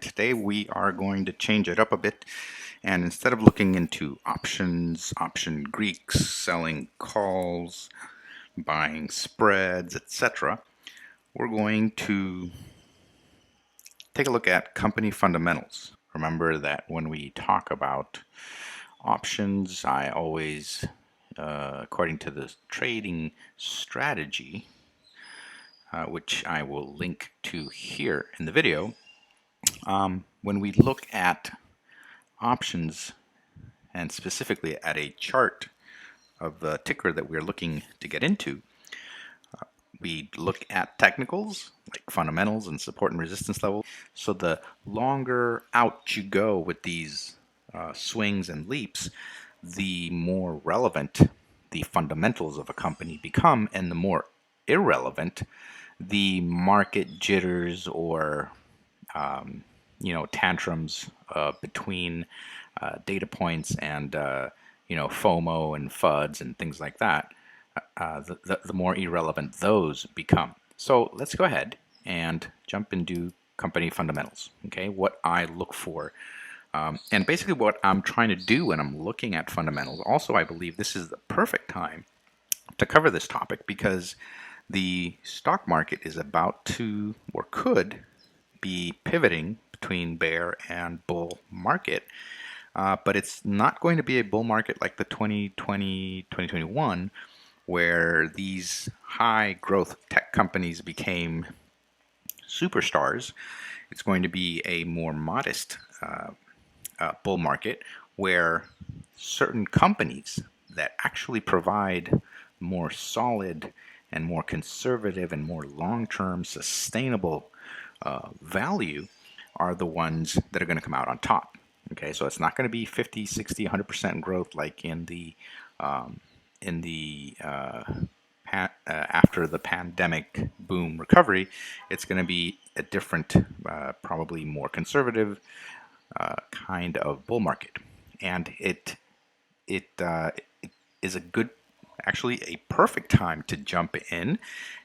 Today we are going to change it up a bit, and instead of looking into options, option Greeks, selling calls, buying spreads, etc., we're going to take a look at company fundamentals. Remember that when we talk about options, I always, according to the trading strategy, which I will link to here in the video, when we look at options and specifically at a chart of the ticker that we're looking to get into, we look at technicals like fundamentals and support and resistance levels. So the longer out you go with these swings and leaps, the more relevant the fundamentals of a company become, and the more irrelevant the market jitters or tantrums between data points and FOMO and FUDs and things like that, the more irrelevant those become. So let's go ahead and jump into company fundamentals. Okay, what I look for, and basically what I'm trying to do when I'm looking at fundamentals. Also, I believe this is the perfect time to cover this topic because the stock market is about to, or could be, pivoting between bear and bull market. But it's not going to be a bull market like the 2020, 2021, where these high growth tech companies became superstars. It's going to be a more modest bull market where certain companies that actually provide more solid and more conservative and more long-term sustainable value are the ones that are going to come out on top. Okay, so it's not going to be 50, 60, 100% growth like in the after the pandemic boom recovery. It's going to be a different, probably more conservative kind of bull market, and it is a good, actually a perfect time to jump in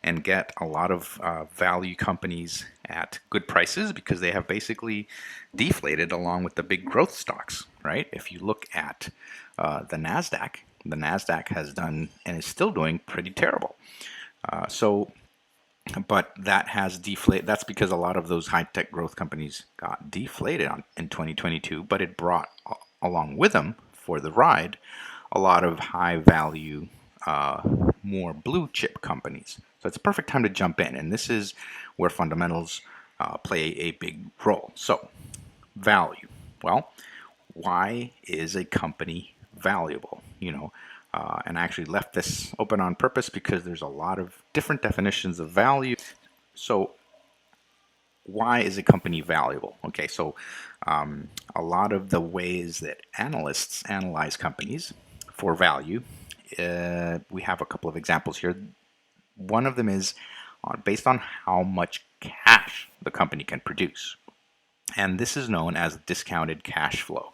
and get a lot of value companies at good prices because they have basically deflated along with the big growth stocks, right? If you look at the NASDAQ has done and is still doing pretty terrible. But that has deflated. That's because a lot of those high-tech growth companies got deflated in 2022, but it brought along with them for the ride a lot of high-value, more blue-chip companies. So it's a perfect time to jump in, and this is where fundamentals play a big role. So, value. Well, why is a company valuable? And I actually left this open on purpose because there's a lot of different definitions of value. So why is a company valuable? Okay, so a lot of the ways that analysts analyze companies for value, we have a couple of examples here. One of them is based on how much cash the company can produce. And this is known as discounted cash flow.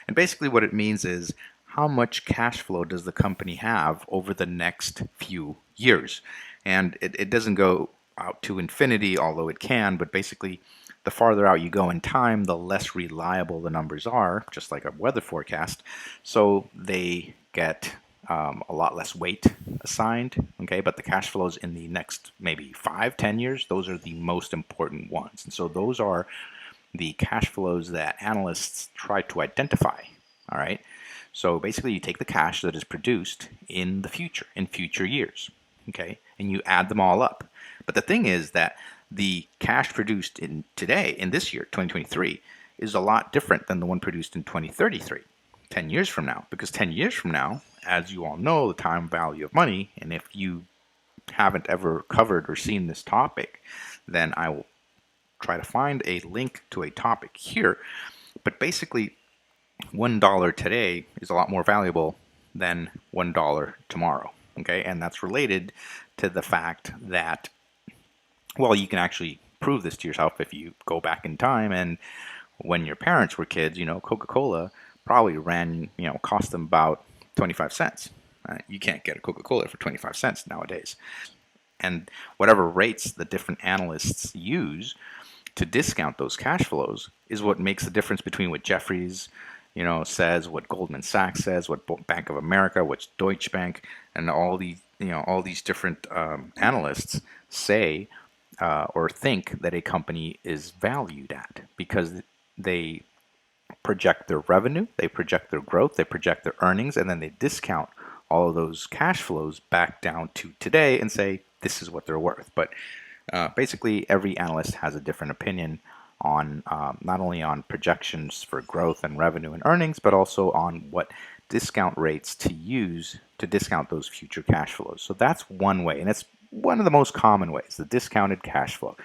And basically what it means is how much cash flow does the company have over the next few years. And it doesn't go out to infinity, although it can, but basically the farther out you go in time, the less reliable the numbers are, just like a weather forecast. So they get a lot less weight assigned, okay? But the cash flows in the next maybe 5-10 years, those are the most important ones. And so those are the cash flows that analysts try to identify, all right? So basically you take the cash that is produced in the future, in future years, okay? And you add them all up. But the thing is that the cash produced in today, in this year, 2023, is a lot different than the one produced in 2033, 10 years from now. Because 10 years from now, as you all know, the time value of money, and if you haven't ever covered or seen this topic, then I will try to find a link to a topic here. But basically, $1 today is a lot more valuable than $1 tomorrow, okay? And that's related to the fact that, well, you can actually prove this to yourself if you go back in time, and when your parents were kids, Coca-Cola probably cost them about 25 cents. You can't get a Coca-Cola for 25 cents nowadays. And whatever rates the different analysts use, to discount those cash flows is what makes the difference between what Jeffries, says, what Goldman Sachs says, what Bank of America, what Deutsche Bank, and all these different analysts say or think that a company is valued at, because they project their revenue, they project their growth, they project their earnings, and then they discount all of those cash flows back down to today and say this is what they're worth. But basically, every analyst has a different opinion on not only on projections for growth and revenue and earnings, but also on what discount rates to use to discount those future cash flows. So that's one way, and it's one of the most common ways, the discounted cash flow.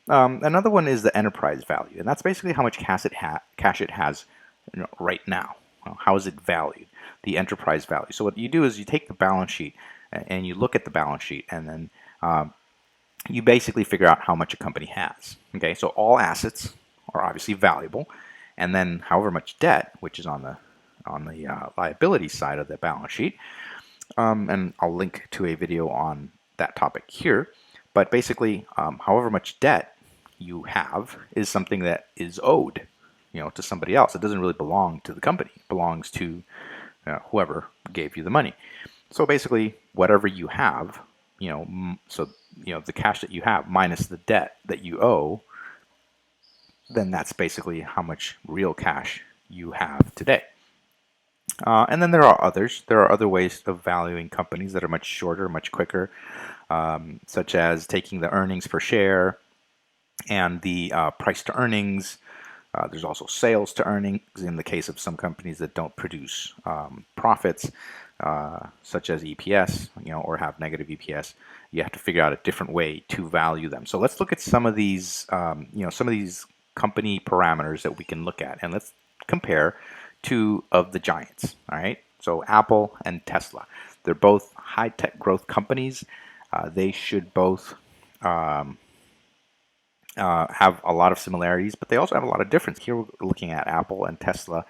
Another one is the enterprise value, and that's basically how much cash it has right now. How is it valued? The enterprise value. So what you do is you take the balance sheet and you look at the balance sheet, and then you basically figure out how much a company has. Okay, so all assets are obviously valuable, and then however much debt, which is on the liability side of the balance sheet, and I'll link to a video on that topic here. But basically, however much debt you have is something that is owed, to somebody else. It doesn't really belong to the company. It belongs to whoever gave you the money. So basically, whatever you have, the cash that you have minus the debt that you owe, then that's basically how much real cash you have today. And then there are others. There are other ways of valuing companies that are much shorter, much quicker, such as taking the earnings per share and the price to earnings. There's also sales to earnings in the case of some companies that don't produce profits, such as EPS, or have negative EPS. You have to figure out a different way to value them. So let's look at some of these, company parameters that we can look at, and let's compare two of the giants. All right. So Apple and Tesla. They're both high-tech growth companies. They should both have a lot of similarities, but they also have a lot of difference. Here we're looking at Apple and Tesla,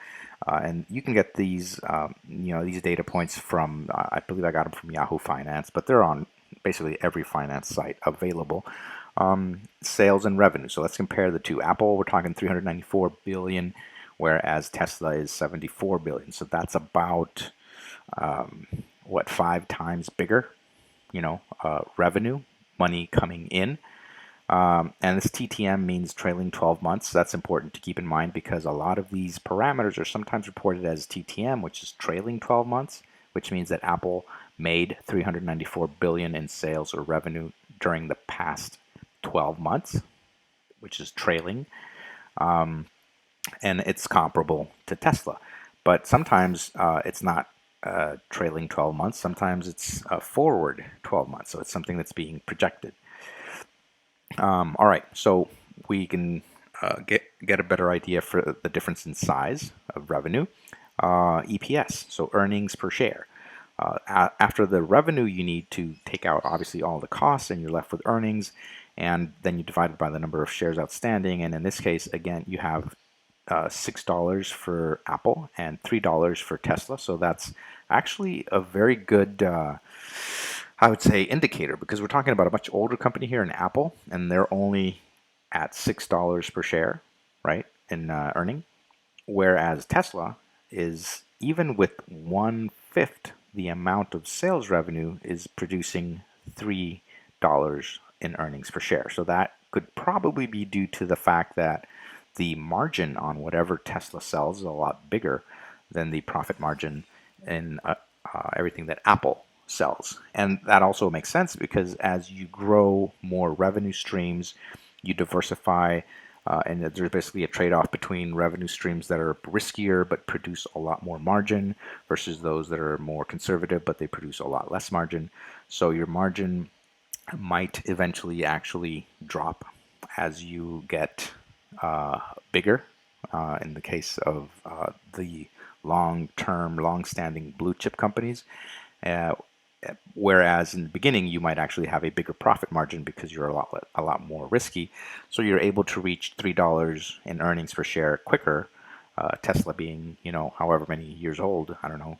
and you can get these, these data points from, I believe I got them from Yahoo Finance, but they're on basically every finance site available. Sales and revenue. So let's compare the two. Apple, we're talking 394 billion, whereas Tesla is 74 billion. So that's about 5 times bigger, revenue, money coming in. And this TTM means trailing 12 months. That's important to keep in mind because a lot of these parameters are sometimes reported as TTM, which is trailing 12 months, which means that Apple made 394 billion in sales or revenue during the past 12 months, which is trailing. And it's comparable to Tesla. But sometimes it's not trailing 12 months. Sometimes it's forward 12 months. So it's something that's being projected. All right, so we can get a better idea for the difference in size of revenue. EPS, so earnings per share. After the revenue, you need to take out obviously all the costs, and you're left with earnings, and then you divide it by the number of shares outstanding. And in this case, again, you have $6 for Apple and $3 for Tesla. So that's actually a very good, I would say, indicator, because we're talking about a much older company here in Apple, and they're only at $6 per share, right, in earning, whereas Tesla is, even with 1/5 the amount of sales revenue, is producing $3 in earnings per share. So that could probably be due to the fact that the margin on whatever Tesla sells is a lot bigger than the profit margin in everything that Apple sells. And that also makes sense because as you grow more revenue streams, you diversify, and there's basically a trade-off between revenue streams that are riskier but produce a lot more margin versus those that are more conservative but they produce a lot less margin. So your margin might eventually actually drop as you get bigger. In the case of the long-term, long-standing blue-chip companies, whereas in the beginning you might actually have a bigger profit margin because you're a lot more risky. So you're able to reach $3 in earnings per share quicker. Tesla being, however many years old, I don't know,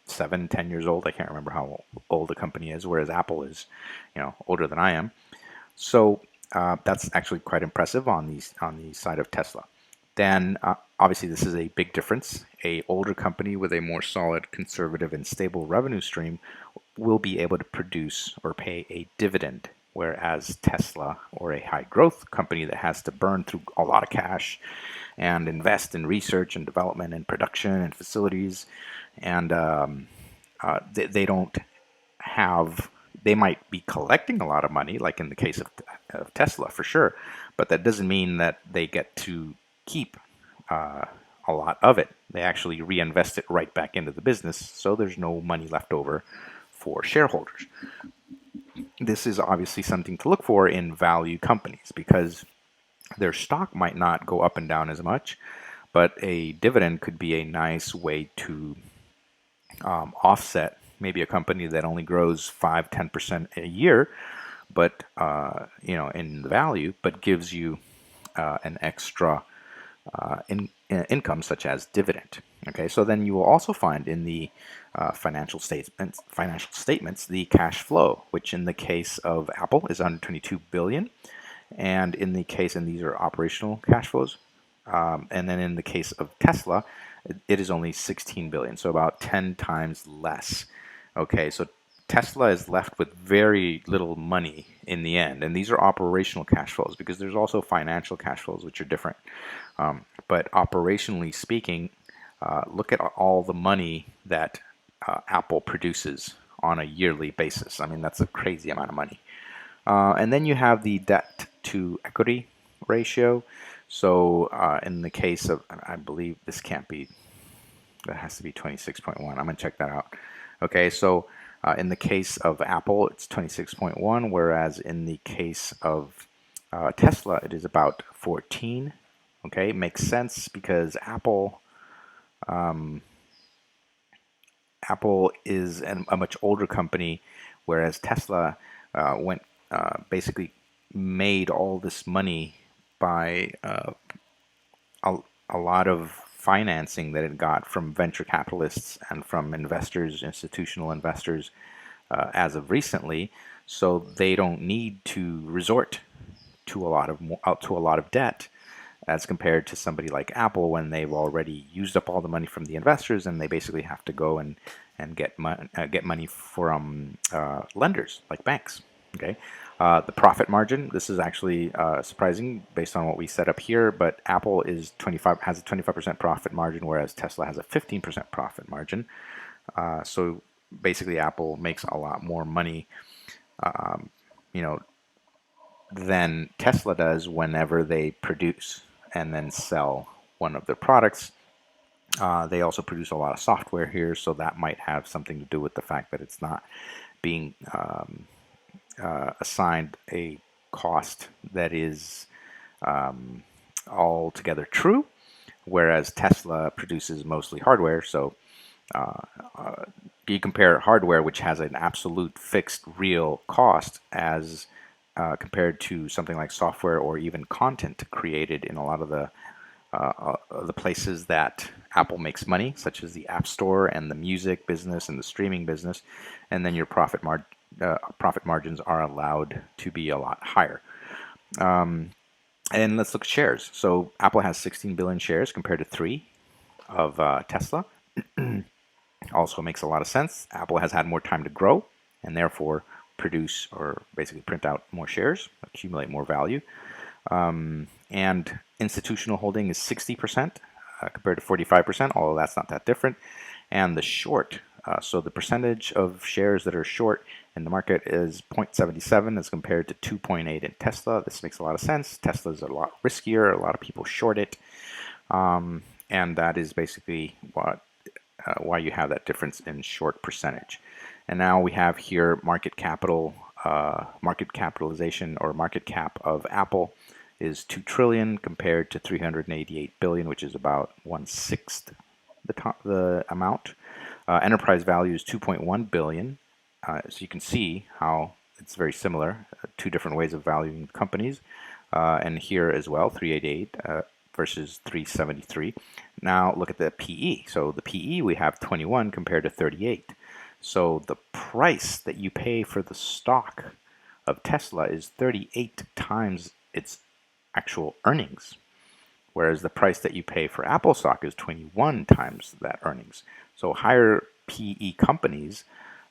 7, 10 years old. I can't remember how old the company is, whereas Apple is, older than I am. So That's actually quite impressive on the side of Tesla. Then obviously this is a big difference. A older company with a more solid, conservative, and stable revenue stream will be able to produce or pay a dividend, whereas Tesla, or a high growth company that has to burn through a lot of cash and invest in research and development and production and facilities, and they don't have, they might be collecting a lot of money, like in the case of Tesla for sure, but that doesn't mean that they get to keep a lot of it. They actually reinvest it right back into the business, so there's no money left over for shareholders. This is obviously something to look for in value companies because their stock might not go up and down as much, but a dividend could be a nice way to offset maybe a company that only grows 5-10% a year, but in value, but gives you an extra income such as dividend. Okay, so then you will also find in the financial statements the cash flow, which in the case of Apple is 122 billion, and in the case, and these are operational cash flows, and then in the case of Tesla, it is only 16 billion, so about 10 times less. Okay, so Tesla is left with very little money in the end, and these are operational cash flows because there's also financial cash flows which are different. But operationally speaking, look at all the money that Apple produces on a yearly basis. I mean, that's a crazy amount of money. And then you have the debt to equity ratio. So in the case of, I believe this can't be, that has to be 26.1. I'm going to check that out. Okay, so in the case of Apple, it's 26.1, whereas in the case of Tesla, it is about 14. Okay, it makes sense because Apple is a much older company, whereas Tesla basically made all this money by a lot of financing that it got from venture capitalists and from investors, institutional investors, as of recently. So they don't need to resort to a lot of debt, as compared to somebody like Apple when they've already used up all the money from the investors and they basically have to go and get money from lenders like banks. Okay, the profit margin. This is actually surprising based on what we set up here, but Apple has a 25% profit margin, whereas Tesla has a 15% profit margin. So basically, Apple makes a lot more money, than Tesla does whenever they produce and then sell one of their products. They also produce a lot of software here, so that might have something to do with the fact that it's not being assigned a cost that is altogether true, whereas Tesla produces mostly hardware. So you compare hardware, which has an absolute fixed real cost, as compared to something like software or even content created in a lot of the places that Apple makes money, such as the App Store and the music business and the streaming business, and then your profit margins are allowed to be a lot higher. And let's look at shares. So Apple has 16 billion shares compared to 3 of Tesla. Also makes a lot of sense. Apple has had more time to grow and therefore produce or basically print out more shares, accumulate more value. And institutional holding is 60% compared to 45%, although that's not that different. And the short, so the percentage of shares that are short in the market is 0.77 as compared to 2.8 in Tesla. This makes a lot of sense. Tesla is a lot riskier. A lot of people short it. And that is basically why you have that difference in short percentage. And now we have here market capitalization or market cap of Apple is 2 trillion compared to 388 billion, which is about 1/6 the amount. Enterprise value is 2.1 billion. So you can see how it's very similar, two different ways of valuing companies. And here as well, 388 versus 373. Now look at the PE. So the PE we have 21 compared to 38. So the price that you pay for the stock of Tesla is 38 times its actual earnings, whereas the price that you pay for Apple stock is 21 times that earnings. So higher PE companies,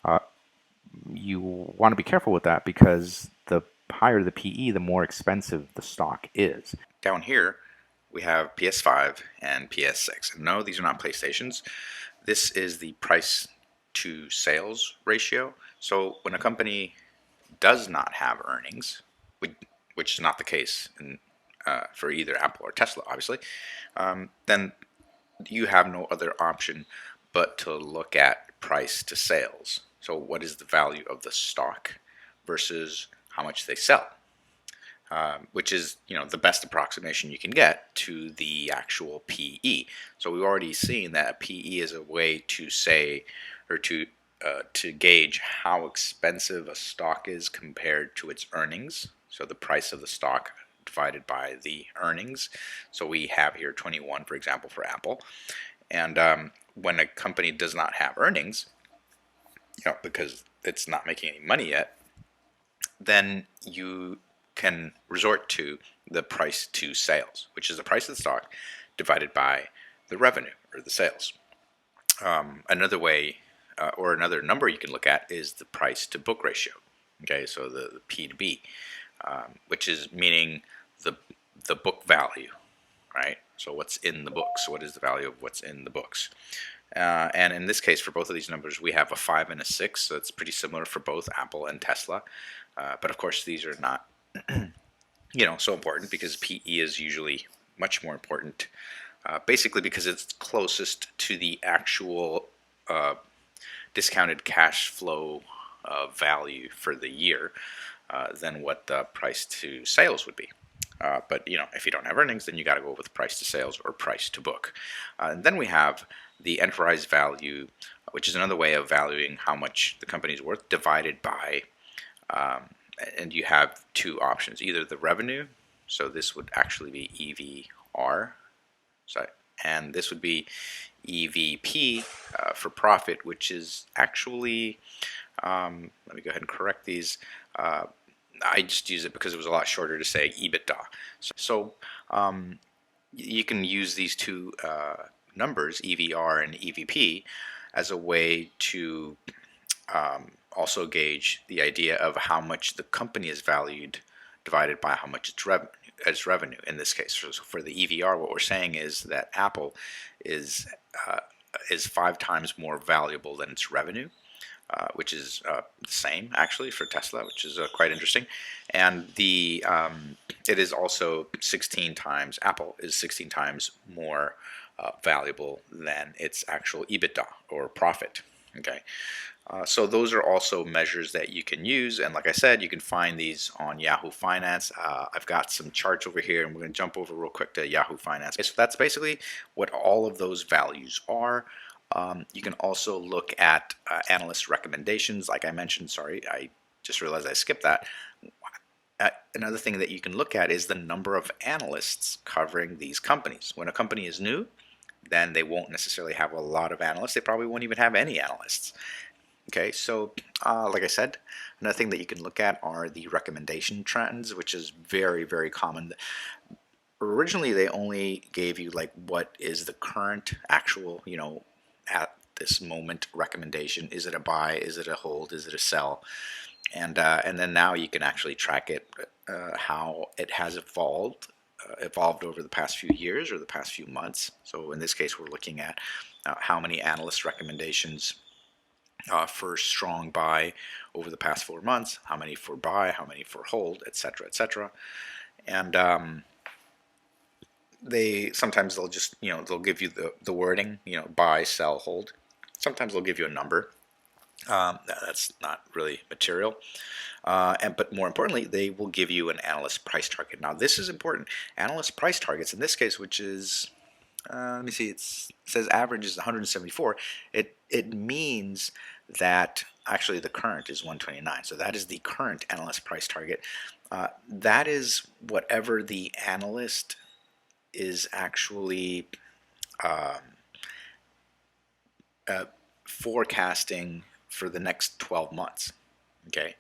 uh, you want to be careful with that because the higher the PE, the more expensive the stock is. Down here, we have PS5 and PS6. And no, these are not PlayStations. This is the price to sales ratio. So when a company does not have earnings, which is not the case for either Apple or Tesla, obviously, then you have no other option but to look at price to sales. So what is the value of the stock versus how much they sell? Which is, the best approximation you can get to the actual PE. So we've already seen that PE is a way to say, or to gauge how expensive a stock is compared to its earnings. So the price of the stock divided by the earnings. So we have here 21, for example, for Apple. And when a company does not have earnings, because it's not making any money yet, then you can resort to the price to sales, which is the price of the stock divided by the revenue or the sales. Another way or another number you can look at is the price to book ratio. Okay, so the P to B, which is meaning the book value, right? So what's in the books? What is the value of what's in the books? And in this case, for both of these numbers, we have a 5 and a 6, so it's pretty similar for both Apple and Tesla. But of course, these are not, so important because PE is usually much more important, basically because it's closest to the actual discounted cash flow value for the year than what the price to sales would be. But if you don't have earnings, then you got to go with price to sales or price to book. And then we have the enterprise value, which is another way of valuing how much the company is worth, divided by, and you have two options: either the revenue, so this would actually be EVR, and this would be EVP for profit, which is actually, let me go ahead and correct these. I just use it because it was a lot shorter to say EBITDA. So you can use these two numbers, EVR and EVP, as a way to also gauge the idea of how much the company is valued divided by how much its revenue in this case. So for the EVR, what we're saying is that Apple is 5 times more valuable than its revenue. Which is the same actually for Tesla, which is quite interesting. And it is also 16 times, Apple is 16 times more valuable than its actual EBITDA or profit. Okay, so those are also measures that you can use, and like I said, you can find these on Yahoo Finance. I've got some charts over here, and we're going to jump over real quick to Yahoo Finance. Okay, so that's basically what all of those values are. You can also look at analyst recommendations, like I mentioned. Sorry, I just realized I skipped that. Another thing that you can look at is the number of analysts covering these companies. When a company is new, then they won't necessarily have a lot of analysts. They probably won't even have any analysts. Okay, so like I said, another thing that you can look at are the recommendation trends, which is very, very common. Originally, they only gave you like what is the current actual, at this moment recommendation. Is it a buy? Is it a hold? Is it a sell? And then now you can actually track it, how it has evolved over the past few years or the past few months. So in this case, we're looking at how many analyst recommendations for strong buy over the past 4 months, how many for buy, how many for hold, etc., etc. And sometimes they'll just, they'll give you the wording, buy, sell, hold. Sometimes they'll give you a number. That's not really material. But more importantly, they will give you an analyst price target. Now, this is important. Analyst price targets, in this case, which is, let me see, it says average is 174. It means that actually the current is 129. So that is the current analyst price target. That is whatever the analyst is actually forecasting for the next 12 months. Okay,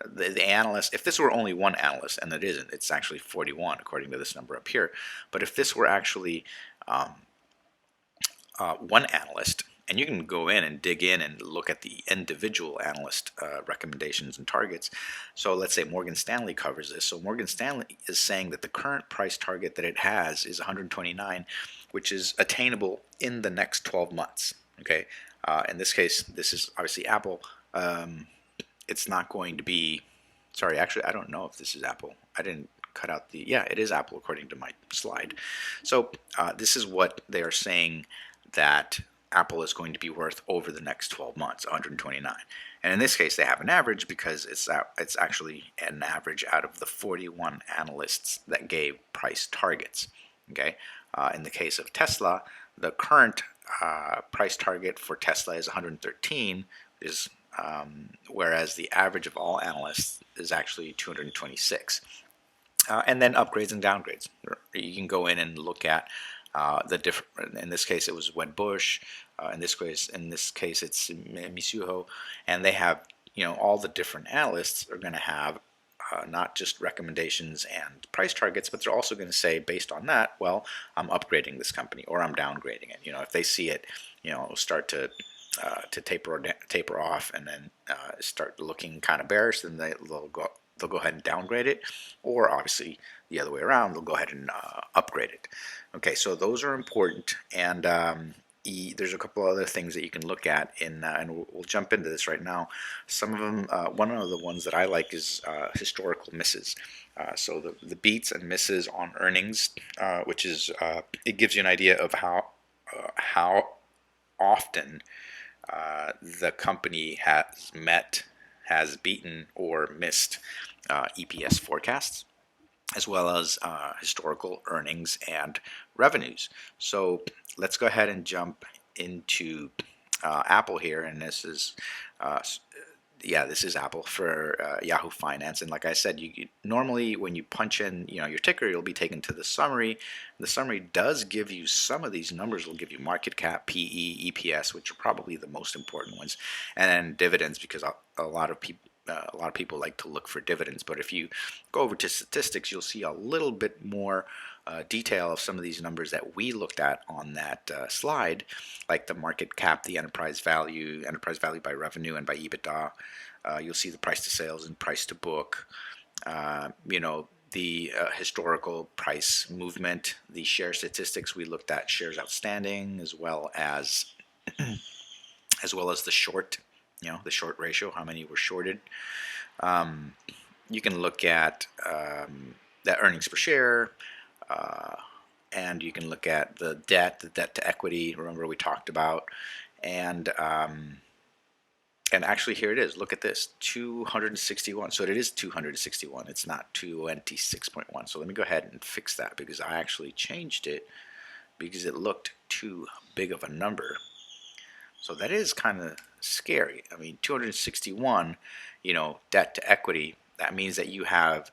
the analyst, if this were only one analyst, and it isn't, it's actually 41 according to this number up here, but if this were actually um, one analyst, and you can go in and dig in and look at the individual analyst recommendations and targets. So let's say Morgan Stanley covers this. So Morgan Stanley is saying that the current price target that it has is 129, which is attainable in the next 12 months. Okay, in this case, this is obviously Apple. It's not going to be. Sorry, actually, I don't know if this is Apple. I didn't cut out the. Yeah, it is Apple according to my slide. So this is what they are saying that Apple is going to be worth over the next 12 months, 129. And in this case, they have an average because it's actually an average out of the 41 analysts that gave price targets. Okay. In the case of Tesla, the current price target for Tesla is 113, whereas the average of all analysts is actually 226. And then upgrades and downgrades. You can go in and look at the different. In this case, it was Wedbush. In this case, it's Mizuho, and they have all the different analysts are going to have not just recommendations and price targets, but they're also going to say based on that, well, I'm upgrading this company or I'm downgrading it. If they see it, start to taper off and then start looking kind of bearish, then they'll go ahead and downgrade it, or obviously the other way around, they'll go ahead and upgrade it. Okay, so those are important, and there's a couple other things that you can look at and we'll jump into this right now. Some of them, one of the ones that I like is historical misses. So the beats and misses on earnings, which is it gives you an idea of how often the company has beaten or missed EPS forecasts, as well as historical earnings and revenues. So let's go ahead and jump into Apple here, and this is this is Apple for Yahoo Finance. And like I said, you normally when you punch in your ticker, you'll be taken to the summary. The summary does give you some of these numbers. Will give you market cap, PE, EPS, which are probably the most important ones, and then dividends, because a lot of people like to look for dividends. But if you go over to statistics, you'll see a little bit more detail of some of these numbers that we looked at on that slide, like the market cap, the enterprise value by revenue and by EBITDA. You'll see the price to sales and price to book. The historical price movement, the share statistics. We looked at shares outstanding as well as the short. The short ratio, how many were shorted. You can look at that earnings per share, and you can look at the debt to equity. Remember we talked about, and actually here it is. Look at this, 261. So it is 261. It's not 26.1. So let me go ahead and fix that, because I actually changed it because it looked too big of a number. So that is kind of scary. I mean, 261, debt to equity, that means that you have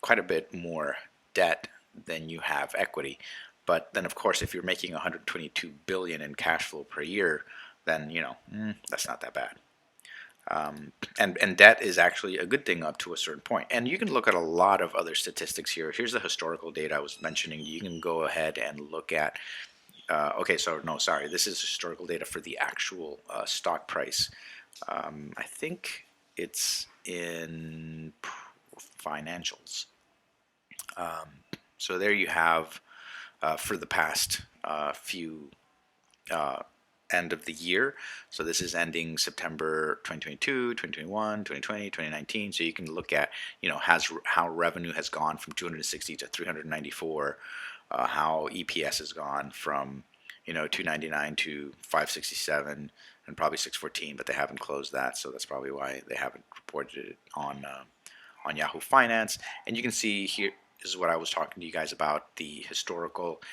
quite a bit more debt than you have equity. But then, of course, if you're making 122 billion in cash flow per year, then, that's not that bad. And debt is actually a good thing up to a certain point. And you can look at a lot of other statistics here. Here's the historical data I was mentioning. You can go ahead and look at this is historical data for the actual stock price. I think it's in financials. So there you have for the past few end of the year. So this is ending September 2022, 2021, 2020, 2019. So you can look at, how revenue has gone from 260 to 394. How EPS has gone from 299 to 567 and probably 614, but they haven't closed that, so that's probably why they haven't reported it on Yahoo Finance. And you can see here, this is what I was talking to you guys about, the historical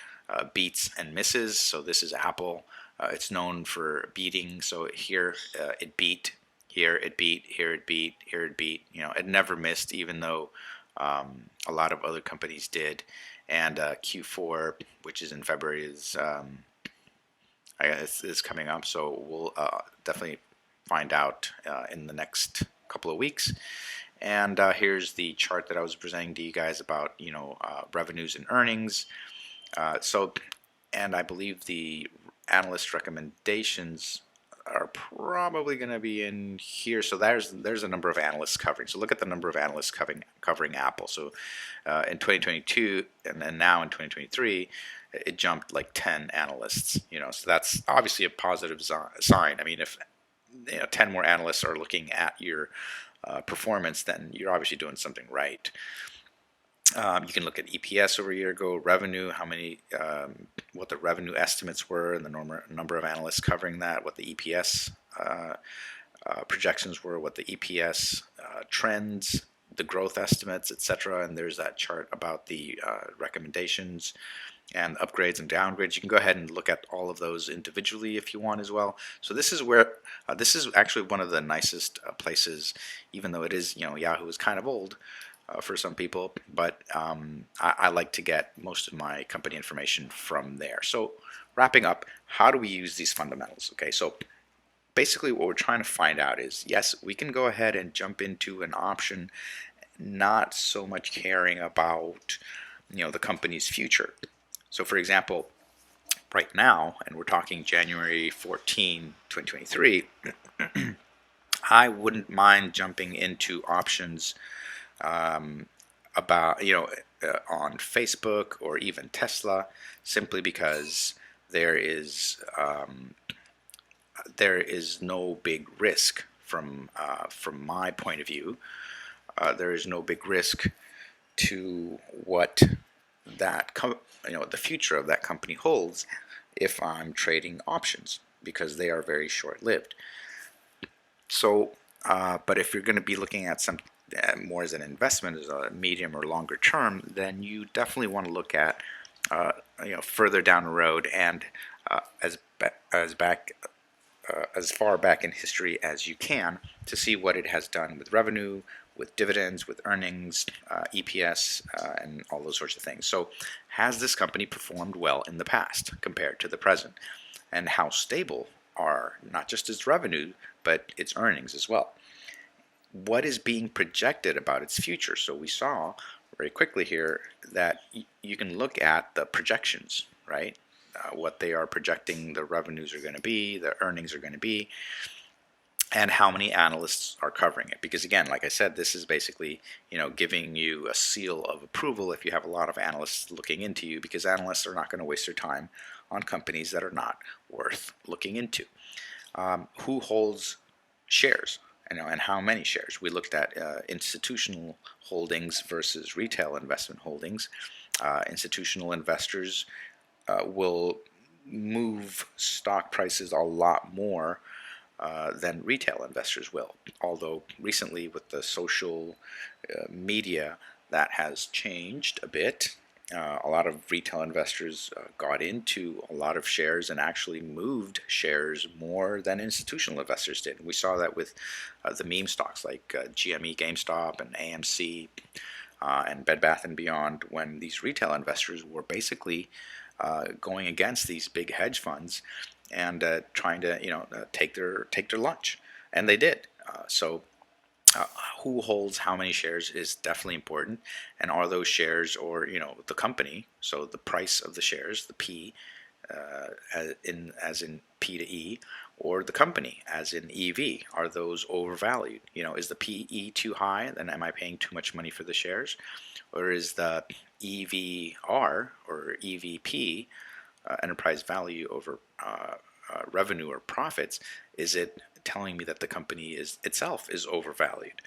beats and misses. So this is Apple. It's known for beating. So here it beat, here it beat, here it beat, here it beat. It never missed, even though a lot of other companies did. And Q4, which is in February, is coming up. So we'll definitely find out in the next couple of weeks. And here's the chart that I was presenting to you guys about, revenues and earnings. And I believe the analyst recommendations are probably going to be in here. So there's a number of analysts covering. So look at the number of analysts covering Apple. So in 2022 and then now in 2023, it jumped like 10 analysts. So that's obviously a positive sign. I mean, if 10 more analysts are looking at your performance, then you're obviously doing something right. You can look at EPS over a year ago, revenue, what the revenue estimates were, and the number of analysts covering that, what the EPS projections were, what the EPS trends, the growth estimates, etc. And there's that chart about the recommendations and upgrades and downgrades. You can go ahead and look at all of those individually if you want as well. So this is where this is actually one of the nicest places, even though it is, Yahoo is kind of old for some people, but I like to get most of my company information from there. So wrapping up, how do we use these fundamentals? Okay, so basically what we're trying to find out is, yes, we can go ahead and jump into an option, not so much caring about the company's future. So for example, right now, and we're talking January 14, 2023, I wouldn't mind jumping into options about on Facebook or even Tesla, simply because there is no big risk from my point of view. There is no big risk to what the future of that company holds if I'm trading options, because they are very short-lived. So, but if you're going to be looking at some more as an investment, as a medium or longer term, then you definitely want to look at further down the road and as far back in history as you can, to see what it has done with revenue, with dividends, with earnings, EPS, and all those sorts of things. So has this company performed well in the past compared to the present? And how stable are not just its revenue, but its earnings as well? What is being projected about its future? So we saw very quickly here that you can look at the projections, right? What they are projecting the revenues are going to be, the earnings are going to be, and how many analysts are covering it. Because again, like I said, this is basically giving you a seal of approval if you have a lot of analysts looking into you, because analysts are not going to waste their time on companies that are not worth looking into. Who holds shares? And how many shares? We looked at institutional holdings versus retail investment holdings. Institutional investors will move stock prices a lot more than retail investors will. Although recently with the social media, that has changed a bit. A lot of retail investors got into a lot of shares and actually moved shares more than institutional investors did. We saw that with the meme stocks like GME, GameStop, and AMC, and Bed Bath & Beyond, when these retail investors were basically going against these big hedge funds and trying to take their lunch, and they did. So who holds how many shares is definitely important, and are those shares, or the company, so the price of the shares, the P, as in P to E, or the company as in EV, are those overvalued? Is the PE too high? Then am I paying too much money for the shares? Or is the EVR or EVP, enterprise value over revenue or profits, is it telling me that the company itself is overvalued?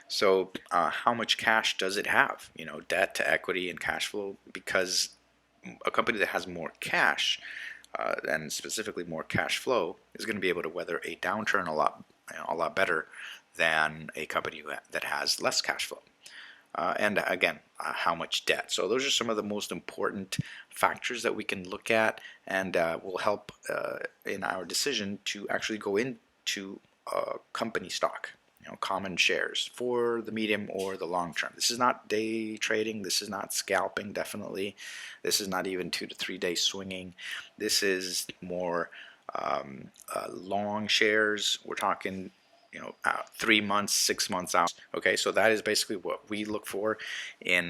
So how much cash does it have? Debt to equity and cash flow, because a company that has more cash and specifically more cash flow is going to be able to weather a downturn a lot better than a company that has less cash flow. And again, how much debt. So those are some of the most important factors that we can look at, and will help in our decision to actually go into company stock, common shares, for the medium or the long term. This is not day trading. This is not scalping, definitely. This is not even 2 to 3 day swinging. This is more long shares. We're talking 3 months, 6 months out. Okay, so that is basically what we look for in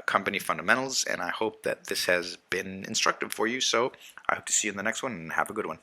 company fundamentals, and I hope that this has been instructive for you. So I hope to see you in the next one, and have a good one.